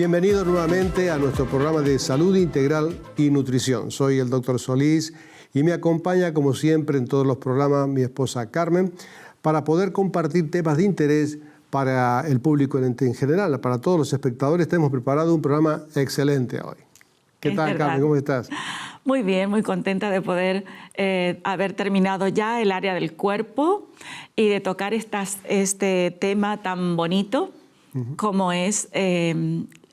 Bienvenidos nuevamente a nuestro programa de Salud Integral y Nutrición. Soy el Dr. Solís y me acompaña, como siempre, en todos los programas mi esposa Carmen, para poder compartir temas de interés para el público en general, para todos los espectadores. Tenemos preparado un programa excelente hoy. ¿Qué tal, Carmen? ¿Cómo estás? Muy bien, muy contenta de poder haber terminado ya el área del cuerpo y de tocar este tema tan bonito como es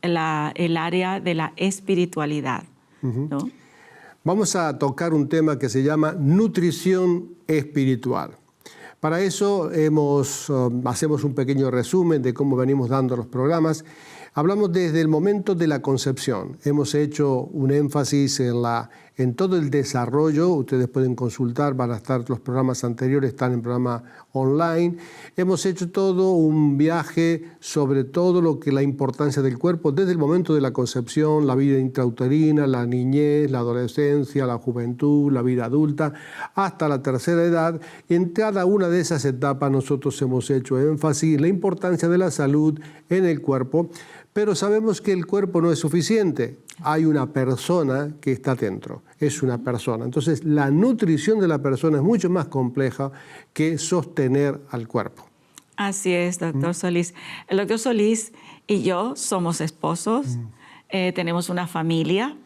el área de la espiritualidad, ¿no? Vamos a tocar un tema que se llama nutrición espiritual. Para eso hacemos un pequeño resumen de cómo venimos dando los programas. Hablamos desde el momento de la concepción. Hemos hecho un énfasis en todo el desarrollo. Ustedes pueden consultar, van a estar los programas anteriores, están en programa online. Hemos hecho todo un viaje sobre todo lo que la importancia del cuerpo desde el momento de la concepción, la vida intrauterina, la niñez, la adolescencia, la juventud, la vida adulta, hasta la tercera edad. En cada una de esas etapas nosotros hemos hecho énfasis en la importancia de la salud en el cuerpo. Pero sabemos que el cuerpo no es suficiente. Hay una persona que está dentro, es una persona. Entonces, la nutrición de la persona es mucho más compleja que sostener al cuerpo. Así es, doctor Solís. El doctor Solís y yo somos esposos, tenemos una familia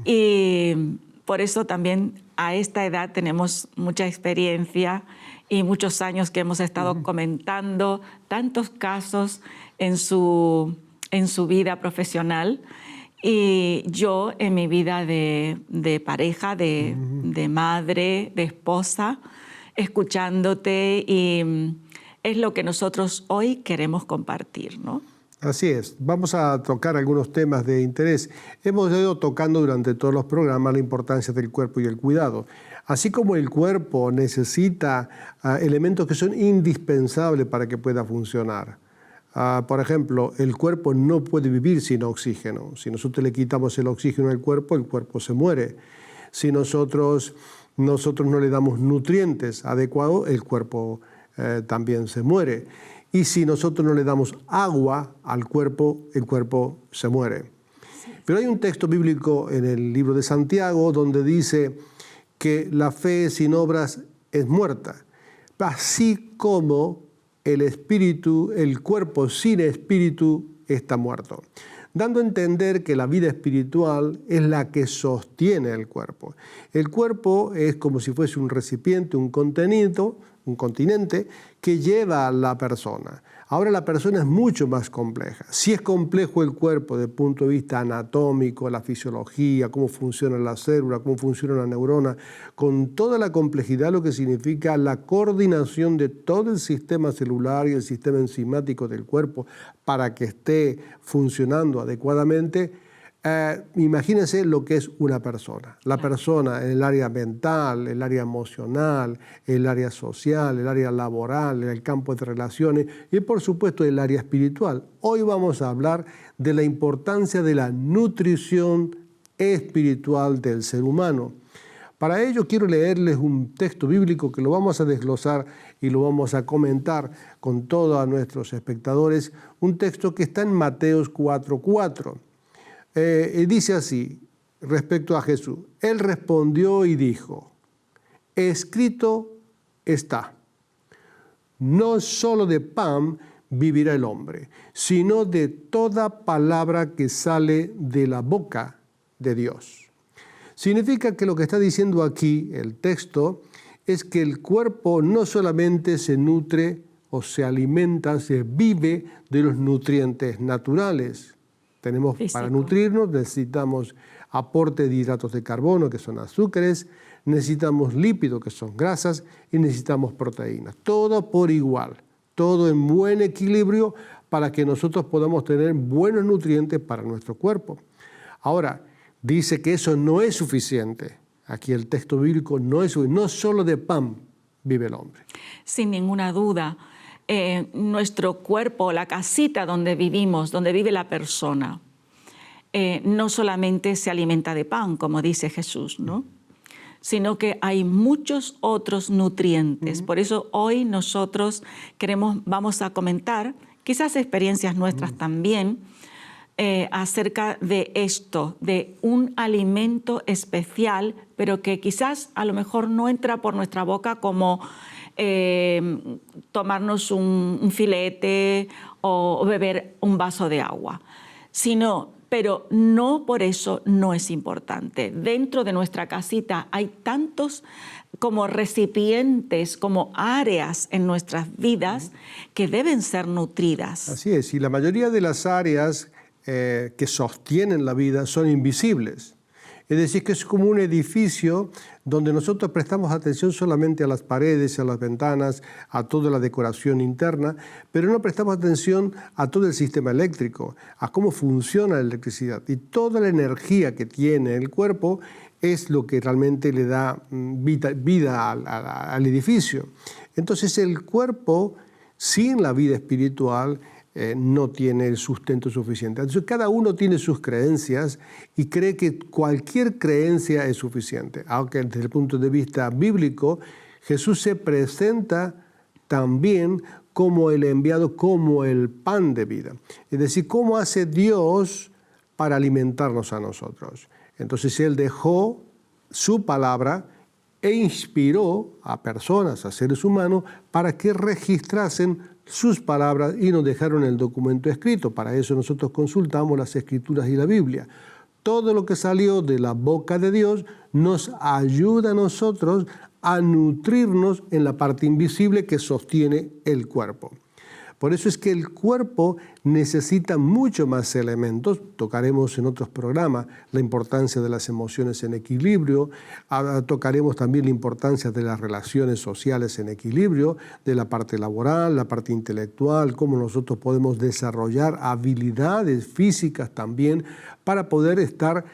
y por eso también a esta edad tenemos mucha experiencia y muchos años que hemos estado comentando tantos casos en su vida profesional y yo en mi vida de pareja, de madre, de esposa, escuchándote, y es lo que nosotros hoy queremos compartir, ¿no? Así es. Vamos a tocar algunos temas de interés. Hemos ido tocando durante todos los programas la importancia del cuerpo y el cuidado. Así como el cuerpo necesita elementos que son indispensables para que pueda funcionar. Por ejemplo, el cuerpo no puede vivir sin oxígeno. Si nosotros le quitamos el oxígeno al cuerpo, el cuerpo se muere. Si nosotros no le damos nutrientes adecuados, el cuerpo también se muere. Y si nosotros no le damos agua al cuerpo, el cuerpo se muere. Pero hay un texto bíblico en el libro de Santiago donde dice que la fe sin obras es muerta. Así como el cuerpo sin espíritu está muerto, dando a entender que la vida espiritual es la que sostiene el cuerpo. El cuerpo es como si fuese un recipiente, un continente que lleva a la persona. Ahora la persona es mucho más compleja. Si es complejo el cuerpo desde el punto de vista anatómico, la fisiología, cómo funciona la célula, cómo funciona la neurona, con toda la complejidad, lo que significa la coordinación de todo el sistema celular y el sistema enzimático del cuerpo para que esté funcionando adecuadamente. Imagínense lo que es una persona. La persona en el área mental, el área emocional, el área social, el área laboral, el campo de relaciones y por supuesto el área espiritual. Hoy vamos a hablar de la importancia de la nutrición espiritual del ser humano. Para ello quiero leerles un texto bíblico que lo vamos a desglosar y lo vamos a comentar con todos nuestros espectadores. Un texto que está en Mateos 4:4. Dice así, respecto a Jesús: Él respondió y dijo, escrito está, no solo de pan vivirá el hombre, sino de toda palabra que sale de la boca de Dios. Significa que lo que está diciendo aquí el texto es que el cuerpo no solamente se nutre o se alimenta, se vive de los nutrientes naturales. Para nutrirnos necesitamos aporte de hidratos de carbono, que son azúcares, necesitamos lípidos, que son grasas, y necesitamos proteínas. Todo por igual, todo en buen equilibrio para que nosotros podamos tener buenos nutrientes para nuestro cuerpo. Ahora, dice que eso no es suficiente. Aquí el texto bíblico no es suficiente. No solo de pan vive el hombre. Sin ninguna duda. Nuestro cuerpo, la casita donde vivimos, donde vive la persona, no solamente se alimenta de pan, como dice Jesús, ¿no? Sino que hay muchos otros nutrientes. Por eso hoy nosotros vamos a comentar, quizás experiencias nuestras también, acerca de esto, de un alimento especial, pero que quizás a lo mejor no entra por nuestra boca como tomarnos un filete o beber un vaso de agua, pero no por eso no es importante. Dentro de nuestra casita hay tantos como recipientes, como áreas en nuestras vidas que deben ser nutridas. Así es, y la mayoría de las áreas que sostienen la vida son invisibles. Es decir, que es como un edificio donde nosotros prestamos atención solamente a las paredes, a las ventanas, a toda la decoración interna, pero no prestamos atención a todo el sistema eléctrico, a cómo funciona la electricidad. Y toda la energía que tiene el cuerpo es lo que realmente le da vida al edificio. Entonces el cuerpo, sin la vida espiritual, no tiene el sustento suficiente. Entonces cada uno tiene sus creencias y cree que cualquier creencia es suficiente. Aunque desde el punto de vista bíblico, Jesús se presenta también como el enviado, como el pan de vida. Es decir, cómo hace Dios para alimentarnos a nosotros. Entonces Él dejó su palabra e inspiró a personas, a seres humanos, para que registrasen sus palabras y nos dejaron el documento escrito. Para eso nosotros consultamos las Escrituras y la Biblia. Todo lo que salió de la boca de Dios nos ayuda a nosotros a nutrirnos en la parte invisible que sostiene el cuerpo. Por eso es que el cuerpo necesita mucho más elementos. Tocaremos en otros programas la importancia de las emociones en equilibrio, tocaremos también la importancia de las relaciones sociales en equilibrio, de la parte laboral, la parte intelectual, cómo nosotros podemos desarrollar habilidades físicas también para poder estar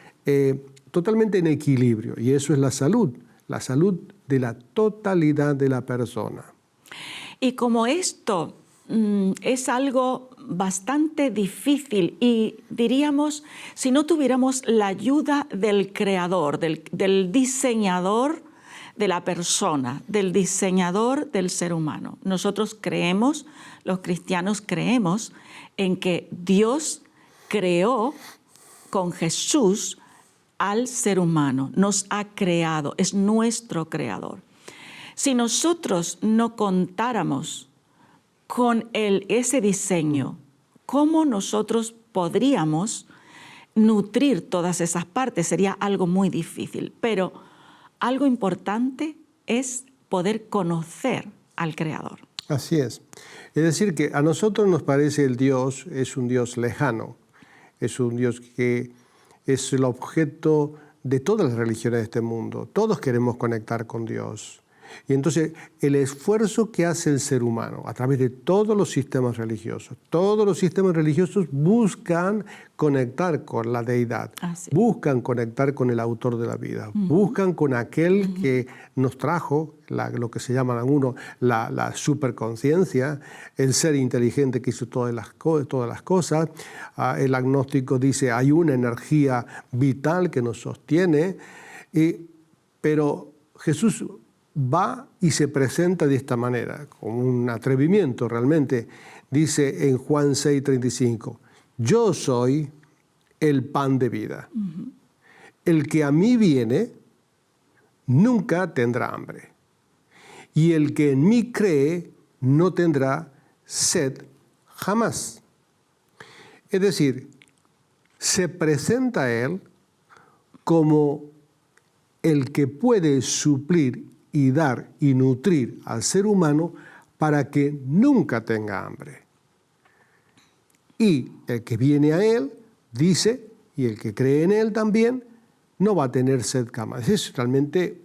totalmente en equilibrio. Y eso es la salud de la totalidad de la persona. Y como esto es algo bastante difícil y diríamos, si no tuviéramos la ayuda del creador, del diseñador de la persona, del diseñador del ser humano. Nosotros creemos, los cristianos creemos en que Dios creó con Jesús al ser humano, nos ha creado, es nuestro creador. Si nosotros no contáramos con ese diseño, ¿cómo nosotros podríamos nutrir todas esas partes? Sería algo muy difícil, pero algo importante es poder conocer al Creador. Así es. Es decir, que a nosotros nos parece el Dios es un Dios lejano, es un Dios que es el objeto de todas las religiones de este mundo. Todos queremos conectar con Dios. Y entonces el esfuerzo que hace el ser humano a través de todos los sistemas religiosos buscan conectar con la deidad, buscan conectar con el autor de la vida, buscan con aquel que nos trajo lo que se llama uno la superconciencia, el ser inteligente que hizo todas las cosas. El agnóstico dice hay una energía vital que nos sostiene, pero Jesús va y se presenta de esta manera, con un atrevimiento realmente. Dice en Juan 6:35, yo soy el pan de vida. El que a mí viene nunca tendrá hambre. Y el que en mí cree no tendrá sed jamás. Es decir, se presenta a Él como el que puede suplir y dar y nutrir al ser humano para que nunca tenga hambre. Y el que viene a Él, dice, y el que cree en Él también, no va a tener sed jamás. Es realmente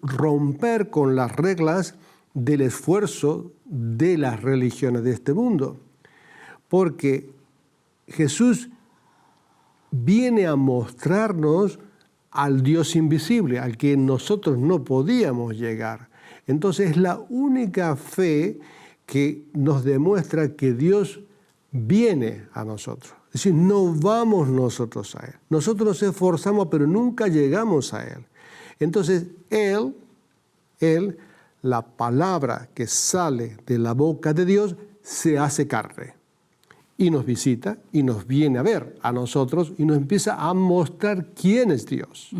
romper con las reglas del esfuerzo de las religiones de este mundo. Porque Jesús viene a mostrarnos al Dios invisible, al que nosotros no podíamos llegar. Entonces es la única fe que nos demuestra que Dios viene a nosotros. Es decir, no vamos nosotros a Él. Nosotros nos esforzamos, pero nunca llegamos a Él. Entonces Él, la palabra que sale de la boca de Dios, se hace carne. y nos visita y nos viene a ver a nosotros y nos empieza a mostrar quién es Dios.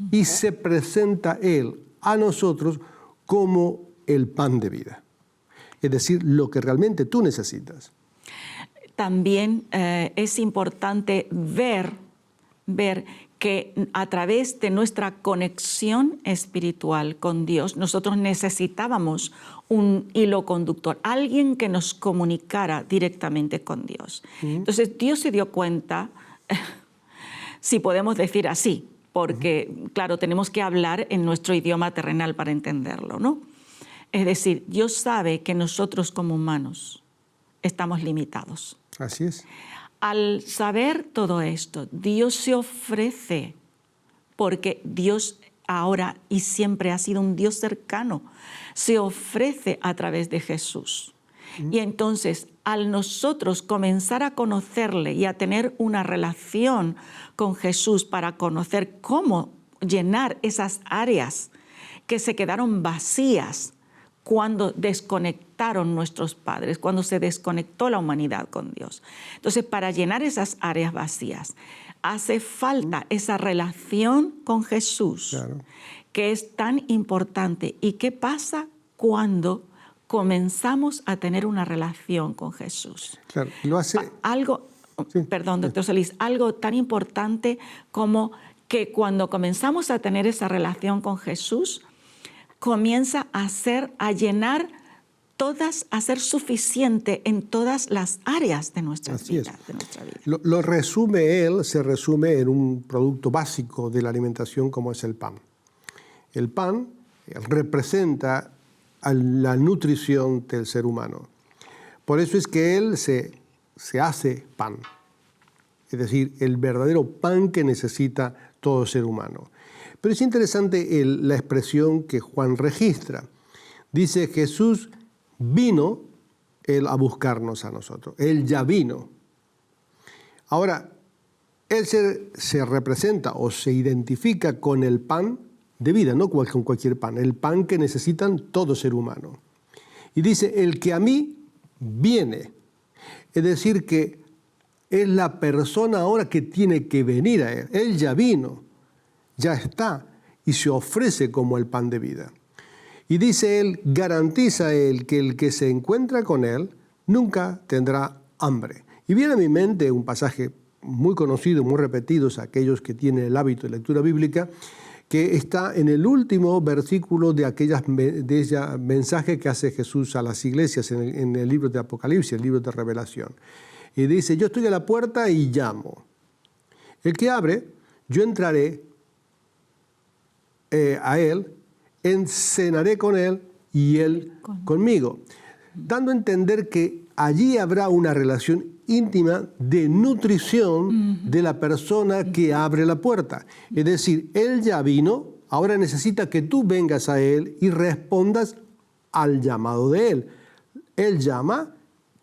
Y se presenta Él a nosotros como el pan de vida. Es decir, lo que realmente tú necesitas. También es importante ver que a través de nuestra conexión espiritual con Dios, nosotros necesitábamos un hilo conductor, alguien que nos comunicara directamente con Dios. Entonces Dios se dio cuenta, si podemos decir así, porque claro, tenemos que hablar en nuestro idioma terrenal para entenderlo, ¿no? Es decir, Dios sabe que nosotros como humanos estamos limitados. Así es. Al saber todo esto, Dios se ofrece, porque Dios ahora y siempre ha sido un Dios cercano, se ofrece a través de Jesús. Y entonces, al nosotros comenzar a conocerle y a tener una relación con Jesús para conocer cómo llenar esas áreas que se quedaron vacías cuando desconectaron nuestros padres, cuando se desconectó la humanidad con Dios. Entonces, para llenar esas áreas vacías, hace falta esa relación con Jesús, claro, que es tan importante. ¿Y qué pasa cuando comenzamos a tener una relación con Jesús? Claro, lo hace... Perdón, doctor Solís, algo tan importante como que cuando comenzamos a tener esa relación con Jesús, comienza a llenar todas, a ser suficiente en todas las áreas de nuestra vida. Lo resume él, se resume en un producto básico de la alimentación como es el pan. El pan representa la nutrición del ser humano. Por eso es que él se hace pan, es decir, el verdadero pan que necesita todo ser humano. Pero es interesante la expresión que Juan registra. Dice, Jesús vino él a buscarnos a nosotros. Él ya vino. Ahora, él se representa o se identifica con el pan de vida, no con cualquier pan, el pan que necesitan todo ser humano. Y dice, el que a mí viene. Es decir, que es la persona ahora que tiene que venir a él. Él ya vino. Ya está y se ofrece como el pan de vida. Y dice él, garantiza él que el que se encuentra con él nunca tendrá hambre. Y viene a mi mente un pasaje muy conocido, muy repetido, a aquellos que tienen el hábito de lectura bíblica, que está en el último versículo de ese mensaje que hace Jesús a las iglesias en el libro de Apocalipsis, el libro de Revelación. Y dice, yo estoy a la puerta y llamo. El que abre, yo entraré a él, cenaré con él y él conmigo, dando a entender que allí habrá una relación íntima de nutrición de la persona que abre la puerta. Es decir, él ya vino, ahora necesita que tú vengas a él y respondas al llamado de él. Él llama,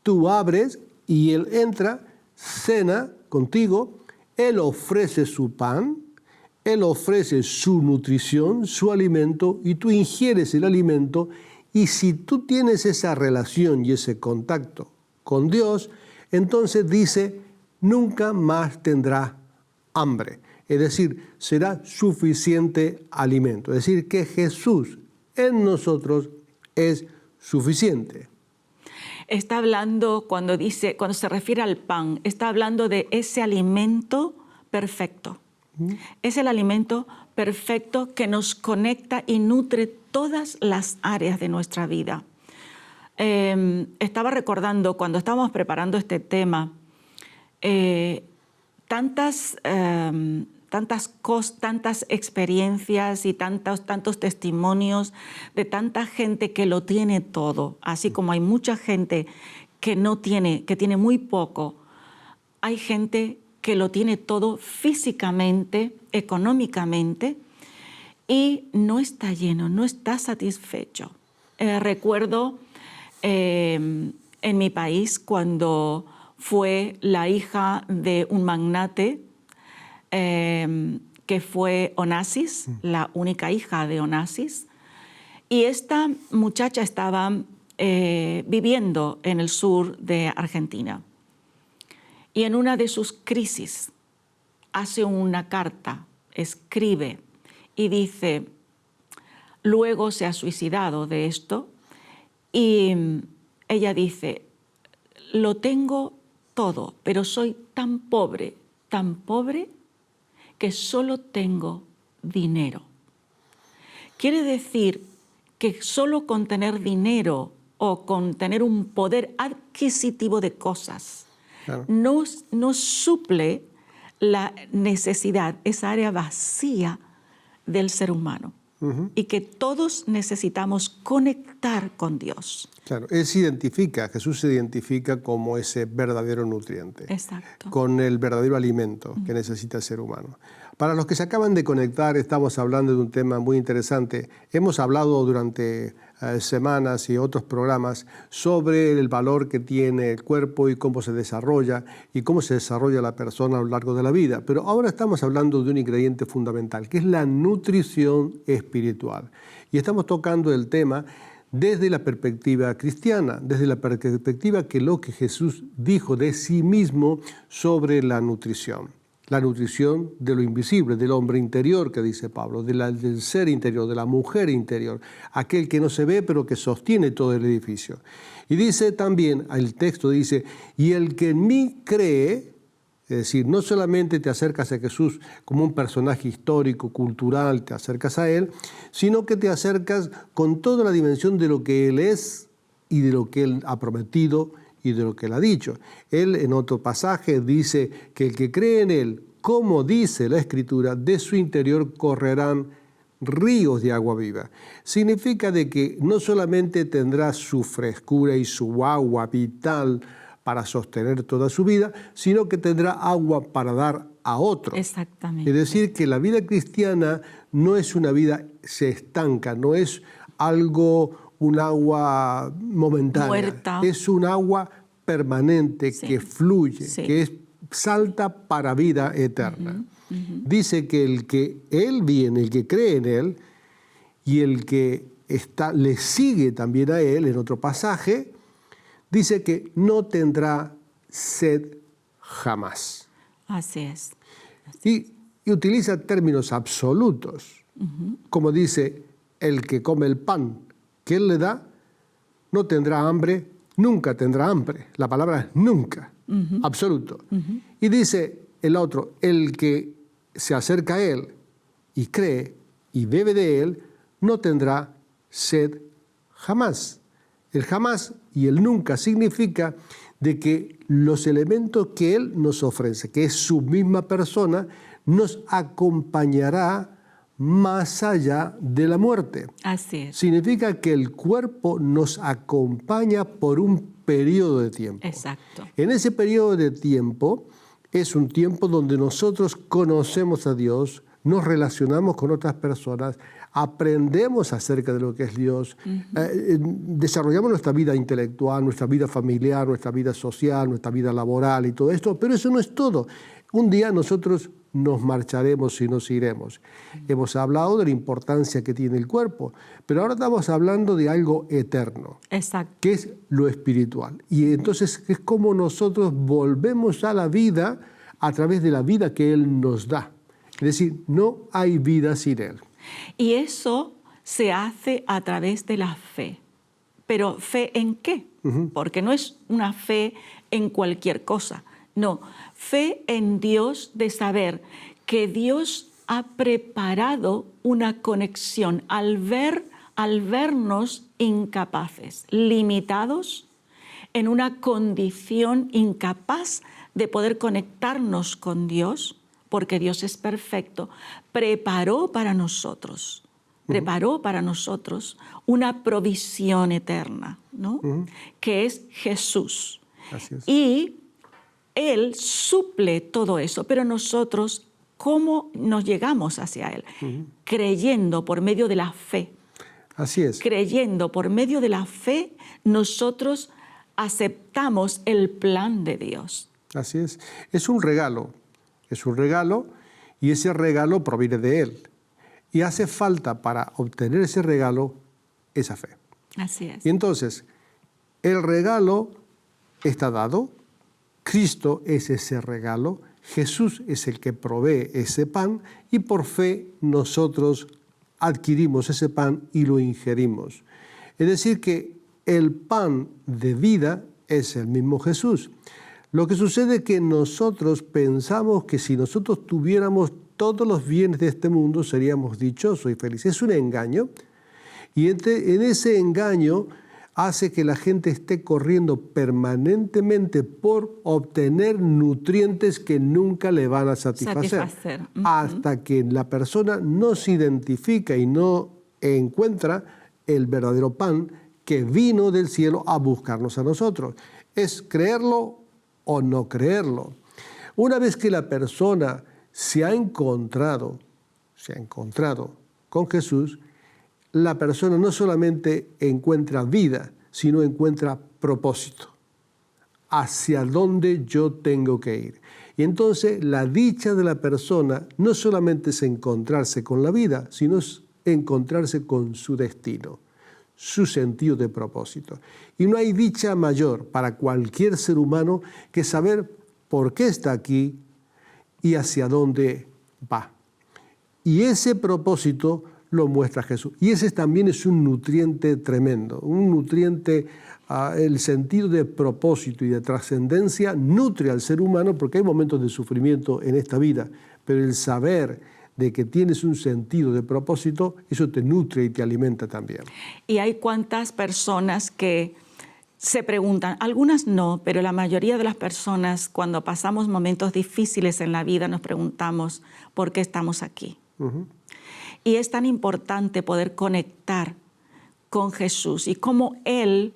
tú abres y él entra, cena contigo, él ofrece su pan, él ofrece su nutrición, su alimento, y tú ingieres el alimento, y si tú tienes esa relación y ese contacto con Dios, entonces dice, nunca más tendrá hambre. Es decir, será suficiente alimento. Es decir, que Jesús en nosotros es suficiente. Está hablando, cuando se refiere al pan, está hablando de ese alimento perfecto. Es el alimento perfecto que nos conecta y nutre todas las áreas de nuestra vida. Estaba recordando, cuando estábamos preparando este tema, tantas experiencias y tantos testimonios de tanta gente que lo tiene todo, así como hay mucha gente que no tiene, que tiene muy poco. Hay gente que lo tiene todo físicamente, económicamente, y no está lleno, no está satisfecho. Recuerdo en mi país cuando fue la hija de un magnate que fue Onassis, la única hija de Onassis, y esta muchacha estaba viviendo en el sur de Argentina. Y en una de sus crisis hace una carta, escribe y dice, luego se ha suicidado de esto, y ella dice, lo tengo todo, pero soy tan pobre, que solo tengo dinero. Quiere decir que solo con tener dinero o con tener un poder adquisitivo de cosas, claro, no suple la necesidad, esa área vacía del ser humano. Y que todos necesitamos conectar con Dios. Claro, Jesús se identifica como ese verdadero nutriente. Exacto. Con el verdadero alimento que necesita el ser humano. Para los que se acaban de conectar, estamos hablando de un tema muy interesante. Hemos hablado durante semanas y otros programas sobre el valor que tiene el cuerpo y cómo se desarrolla la persona a lo largo de la vida. Pero ahora estamos hablando de un ingrediente fundamental, que es la nutrición espiritual. Y estamos tocando el tema desde la perspectiva cristiana, desde la perspectiva que lo que Jesús dijo de sí mismo sobre la nutrición. La nutrición de lo invisible, del hombre interior, que dice Pablo, del ser interior, de la mujer interior, aquel que no se ve pero que sostiene todo el edificio. Y dice también, el texto dice, y el que en mí cree, es decir, no solamente te acercas a Jesús como un personaje histórico, cultural, te acercas a Él, sino que te acercas con toda la dimensión de lo que Él es y de lo que Él ha prometido y de lo que Él ha dicho. Él en otro pasaje dice que el que cree en Él, como dice la Escritura, de su interior correrán ríos de agua viva. Significa de que no solamente tendrá su frescura y su agua vital para sostener toda su vida, sino que tendrá agua para dar a otros. Exactamente. Es decir, que la vida cristiana no es una vida, se estanca, no es algo, un agua momentánea. Muerta. Es un agua permanente, sí, que fluye, sí, que salta para vida eterna. Dice que el que Él viene, el que cree en Él, y el que le sigue también a Él, en otro pasaje, dice que no tendrá sed jamás. Así es. Y utiliza términos absolutos, como dice, el que come el pan que Él le da, no tendrá hambre, nunca tendrá hambre. La palabra es nunca, absoluto. Y dice el otro, el que se acerca a Él y cree y bebe de Él, no tendrá sed jamás. El jamás y el nunca significa de que los elementos que Él nos ofrece, que es su misma persona, nos acompañará más allá de la muerte. Así es. Significa que el cuerpo nos acompaña por un periodo de tiempo. Exacto. En ese periodo de tiempo es un tiempo donde nosotros conocemos a Dios, nos relacionamos con otras personas, aprendemos acerca de lo que es Dios, desarrollamos nuestra vida intelectual, nuestra vida familiar, nuestra vida social, nuestra vida laboral y todo esto, pero eso no es todo. Un día nosotros nos marcharemos y nos iremos. Hemos hablado de la importancia que tiene el cuerpo, pero ahora estamos hablando de algo eterno, exacto, que es lo espiritual. Y entonces es como nosotros volvemos a la vida a través de la vida que Él nos da. Es decir, no hay vida sin Él. Y eso se hace a través de la fe. ¿Pero fe en qué? Porque no es una fe en cualquier cosa. No, fe en Dios, de saber que Dios ha preparado una conexión al vernos incapaces, limitados, en una condición incapaz de poder conectarnos con Dios, porque Dios es perfecto, preparó para nosotros una provisión eterna, ¿no? Que es Jesús. Así es. Y Él suple todo eso, pero nosotros, ¿cómo nos llegamos hacia Él? Creyendo por medio de la fe. Así es. Creyendo por medio de la fe, nosotros aceptamos el plan de Dios. Así es. Es un regalo y ese regalo proviene de Él. Y hace falta para obtener ese regalo esa fe. Así es. Y entonces, el regalo está dado, Cristo es ese regalo, Jesús es el que provee ese pan y por fe nosotros adquirimos ese pan y lo ingerimos. Es decir, que el pan de vida es el mismo Jesús. Lo que sucede es que nosotros pensamos que si nosotros tuviéramos todos los bienes de este mundo seríamos dichosos y felices. Es un engaño. Y en ese engaño hace que la gente esté corriendo permanentemente por obtener nutrientes que nunca le van a satisfacer. Hasta que la persona no se identifica y no encuentra el verdadero pan que vino del cielo a buscarnos a nosotros. Es creerlo o no creerlo. Una vez que la persona se ha encontrado con Jesús, la persona no solamente encuentra vida, sino encuentra propósito. Hacia dónde yo tengo que ir. Y entonces la dicha de la persona no solamente es encontrarse con la vida, sino es encontrarse con su destino, su sentido de propósito. Y no hay dicha mayor para cualquier ser humano que saber por qué está aquí y hacia dónde va. Y ese propósito lo muestra Jesús. Y ese también es un nutriente tremendo, un nutriente, el sentido de propósito y de trascendencia nutre al ser humano porque hay momentos de sufrimiento en esta vida, pero el saber de que tienes un sentido de propósito, eso te nutre y te alimenta también. Y hay cuántas personas que se preguntan, algunas no, pero la mayoría de las personas cuando pasamos momentos difíciles en la vida nos preguntamos ¿por qué estamos aquí? Uh-huh. Y es tan importante poder conectar con Jesús y cómo Él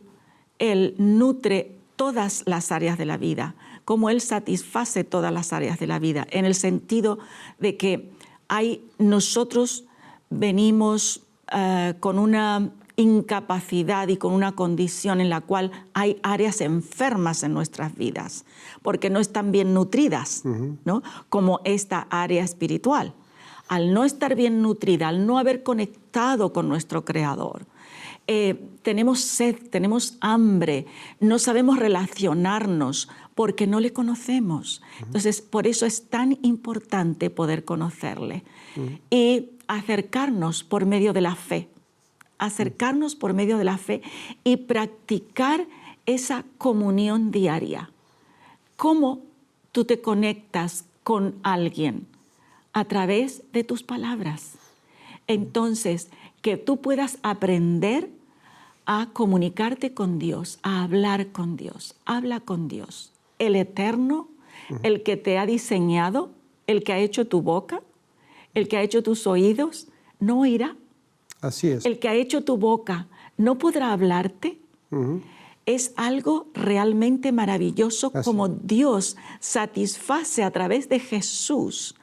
nutre todas las áreas de la vida, cómo Él satisface todas las áreas de la vida, en el sentido de que nosotros venimos con una incapacidad y con una condición en la cual hay áreas enfermas en nuestras vidas, porque no están bien nutridas, uh-huh, ¿no? Como esta área espiritual. Al no estar bien nutrida, al no haber conectado con nuestro Creador, tenemos sed, tenemos hambre, no sabemos relacionarnos porque no le conocemos. Entonces, por eso es tan importante poder conocerle y acercarnos por medio de la fe, y practicar esa comunión diaria. ¿Cómo tú te conectas con alguien? A través de tus palabras. Entonces, que tú puedas aprender a comunicarte con Dios, a hablar con Dios. Habla con Dios, el Eterno, el que te ha diseñado, el que ha hecho tu boca, el que ha hecho tus oídos, no oirá. Así es. El que ha hecho tu boca no podrá hablarte. Uh-huh. Es algo realmente maravilloso. Así. Como Dios satisface a través de Jesús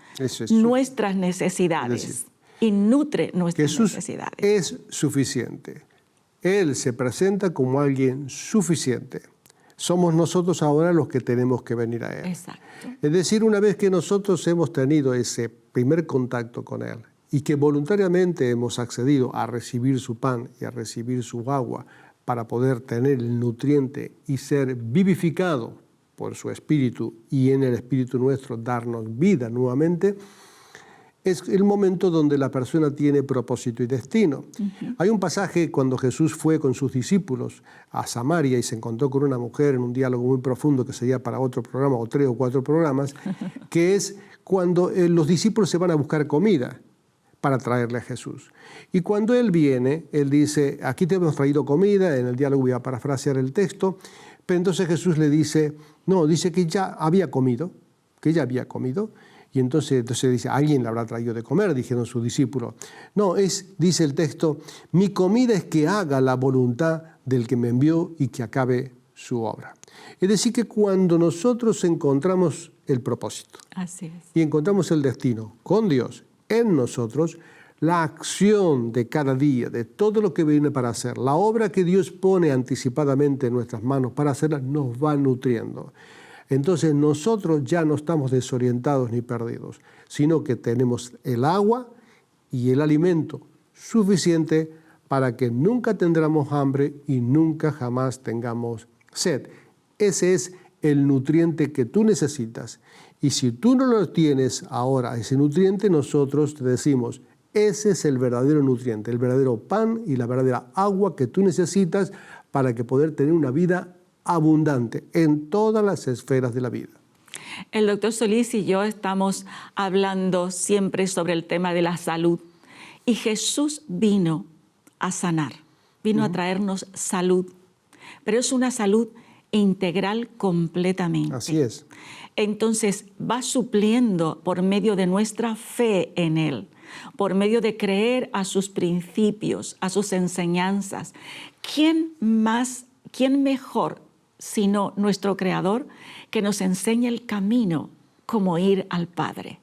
nuestras necesidades y nutre nuestras necesidades. Es suficiente. Él se presenta como alguien suficiente. Somos nosotros ahora los que tenemos que venir a Él. Exacto. Es decir, una vez que nosotros hemos tenido ese primer contacto con Él y que voluntariamente hemos accedido a recibir su pan y a recibir su agua para poder tener el nutriente y ser vivificado por su Espíritu y en el Espíritu nuestro darnos vida nuevamente, es el momento donde la persona tiene propósito y destino. Uh-huh. Hay un pasaje cuando Jesús fue con sus discípulos a Samaria y se encontró con una mujer en un diálogo muy profundo que sería para otro programa o 3 o 4 programas, que es cuando los discípulos se van a buscar comida para traerle a Jesús. Y cuando Él viene, Él dice, aquí te hemos traído comida, en el diálogo voy a parafrasear el texto, pero entonces Jesús le dice, no, dice que ya había comido, y entonces dice, alguien le habrá traído de comer, dijeron sus discípulos. No, dice el texto, mi comida es que haga la voluntad del que me envió y que acabe su obra. Es decir, que cuando nosotros encontramos el propósito y encontramos el destino con Dios en nosotros, la acción de cada día, de todo lo que viene para hacer, la obra que Dios pone anticipadamente en nuestras manos para hacerla, nos va nutriendo. Entonces nosotros ya no estamos desorientados ni perdidos, sino que tenemos el agua y el alimento suficiente para que nunca tendremos hambre y nunca jamás tengamos sed. Ese es el nutriente que tú necesitas. Y si tú no lo tienes ahora, ese nutriente, nosotros te decimos, ese es el verdadero nutriente, el verdadero pan y la verdadera agua que tú necesitas para que poder tener una vida abundante en todas las esferas de la vida. El doctor Solís y yo estamos hablando siempre sobre el tema de la salud. Y Jesús vino a sanar, vino a traernos salud. Pero es una salud integral completamente. Así es. Entonces va supliendo por medio de nuestra fe en Él, por medio de creer a sus principios, a sus enseñanzas. ¿Quién mejor sino nuestro Creador que nos enseña el camino como ir al Padre?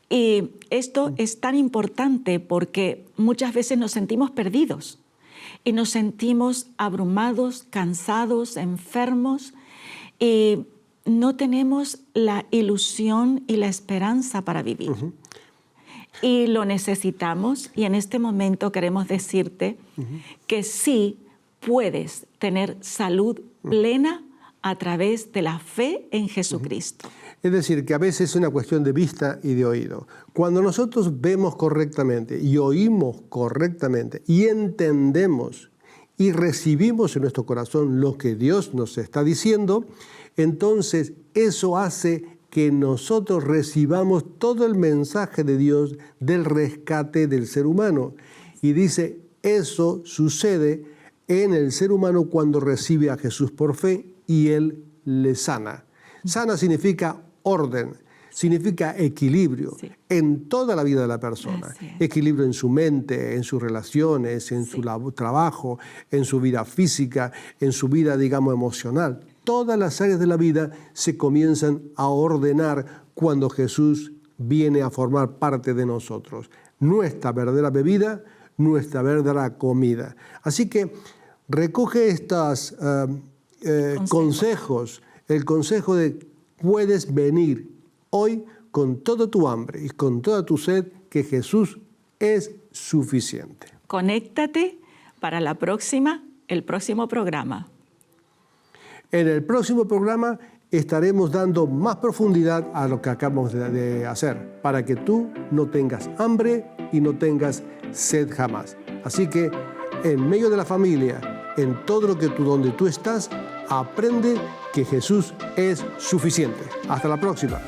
Y esto es tan importante porque muchas veces nos sentimos perdidos y nos sentimos abrumados, cansados, enfermos y no tenemos la ilusión y la esperanza para vivir. Y lo necesitamos, y en este momento queremos decirte que sí puedes tener salud plena a través de la fe en Jesucristo. Es decir, que a veces es una cuestión de vista y de oído. Cuando nosotros vemos correctamente y oímos correctamente y entendemos y recibimos en nuestro corazón lo que Dios nos está diciendo, entonces eso hace que nosotros recibamos todo el mensaje de Dios del rescate del ser humano. Y dice, eso sucede en el ser humano cuando recibe a Jesús por fe y Él le sana. Sana significa orden, significa equilibrio en toda la vida de la persona. Equilibrio en su mente, en sus relaciones, en su trabajo, en su vida física, en su vida, digamos, emocional. Todas las áreas de la vida se comienzan a ordenar cuando Jesús viene a formar parte de nosotros. Nuestra verdadera bebida, nuestra verdadera comida. Así que recoge estos consejos, el consejo de puedes venir hoy con todo tu hambre y con toda tu sed, que Jesús es suficiente. Conéctate para el próximo programa. En el próximo programa estaremos dando más profundidad a lo que acabamos de hacer, para que tú no tengas hambre y no tengas sed jamás. Así que en medio de la familia, en todo donde tú estás, aprende que Jesús es suficiente. Hasta la próxima.